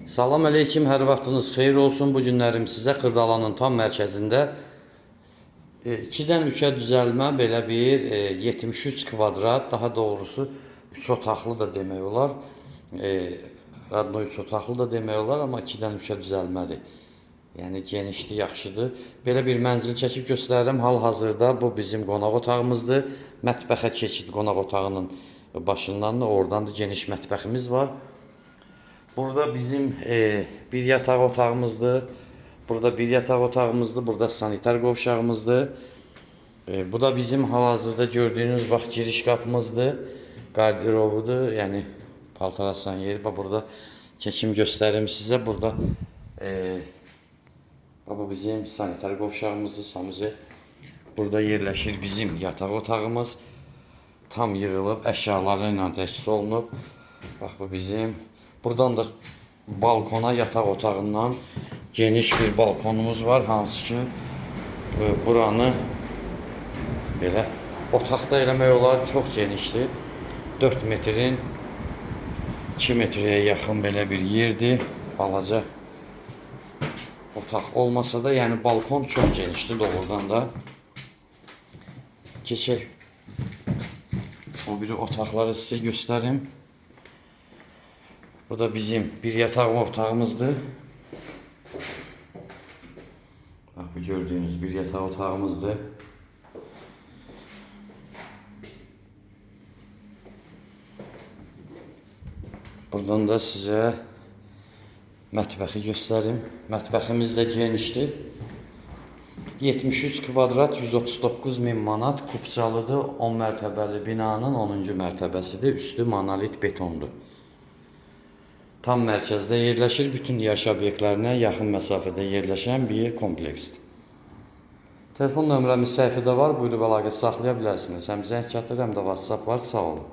Salam əleykum, hər vaxtınız xeyir olsun. Bu günlərim sizə Xırdalanın tam mərkəzində 2-dən 3-ə düzəlmə belə bir 73 kvadrat, daha doğrusu 3 otaqlı da demək olar. Radno 3 otaqlı da demək olar, amma 2-dən 3-ə düzəlmədir. Yəni genişliyi yaxşıdır. Belə bir mənzil çəkib göstərirəm. Hal-hazırda bu bizim qonaq otağımızdır. Mətbəxə keçid qonaq otağının başından da oradan da geniş mətbəximiz var. Burada bizim bir yataq otağımızdır. Burada bir yataq otağımızdır. Burada sanitar qovşağımızdır. Bu da bizim hal-hazırda gördüyünüz bax giriş qapımızdır. Qardirobudur. Yəni paltar asan yeri. Bax burada çəkim göstərim sizə. Burada bu bizim sanitar qovşağımızdır. Samuzel. Burada yerləşir bizim yataq otağımız. Tam yığılıb, əşyaları ilə təchiz olunub. Bax bu bizim. Buradan da balkona, yataq otağından geniş bir balkonumuz var. Hansı ki buranı belə otaqda eləmək olar, çox genişdir. 4 metrin 2 metrəyə yaxın belə bir yerdir. Balaca otaq olmasa da, yəni balkon çox genişdir doğrudan da. Keçək. O biri otaqları sizə göstərim. Bu da bizim bir yataq otağımızdır. Bak, bu gördüğünüz bir yataq otağımızdır. Buradan da sizə mətbəxi göstərim. Mətbəximiz də genişdir. 73 kvadrat, 139.000 manat, kubcalıdır. 10 mərtəbəli binanın 10-cu mərtəbəsidir. Üstü monolit betondur. Tam mərkəzdə yerləşir, bütün yaşayış obyektlərinə yaxın məsafədə yerləşən bir kompleksdir. Telefon nömrəmiz səhifədə var, buyurub əlaqə saxlaya bilərsiniz. Həm zəng çatır, həm də WhatsApp var, sağ olun.